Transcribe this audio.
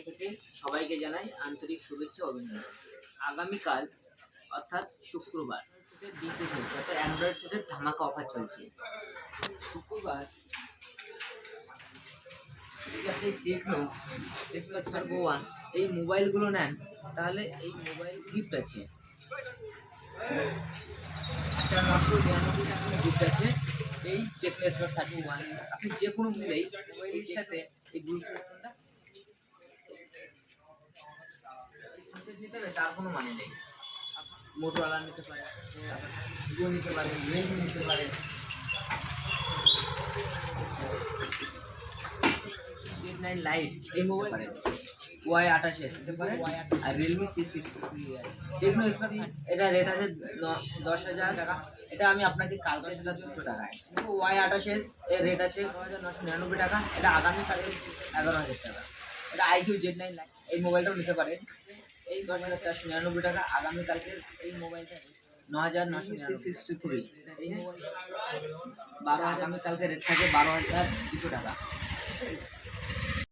থেকে সবাইকে জানাই আন্তরিক শুভেচ্ছা ও অভিনন্দন। আগামীকাল অর্থাৎ শুক্রবার দিতে চলছে অর্থাৎ অ্যান্ড্রয়েড সেটের ধামাকা অফার চলছে। শুক্রবার যদি আপনি টেকনো এক্সপ্রেস কার্গো 1 এই মোবাইলগুলো নেন তাহলে এই মোবাইল গিফট আছে, একটা 999 টাকার গিফট আছে। এই টেকনো এক্সপ্রেস 31 আপনি যে কোনো মূল্যেই মোবাইলের সাথে এই ব্লুটুথ ফোনটা নিতে হবে, তার কোনো মানে নেই। মোটরওয়ালা নিতে পারেন, ভিভো নিতে পারেন, রিয়েলমি নিতে পারেন, Z9 লাইট এই মোবাইল পারেন, Y28 নিতে পারেন, আর রিয়েলমি C63 আছে। টেকনো স্পার্ক এটা রেট আছে 10,000 টাকা। এটা আমি আপনাকে কালকে দিলাম 200 টাকায়। কিন্তু Y28 এর রেট আছে 9,999 টাকা। এটা আগামীকালকে 11,000 টাকা। এটা iQOO Z9 লাইট এই মোবাইলটাও নিতে পারেন। এই 10,499 টাকা। আগামীকালকে এই মোবাইলটা 9,963 এই মোবাইল 12,000, আগামীকালকে রেট থাকে 12,200 টাকা।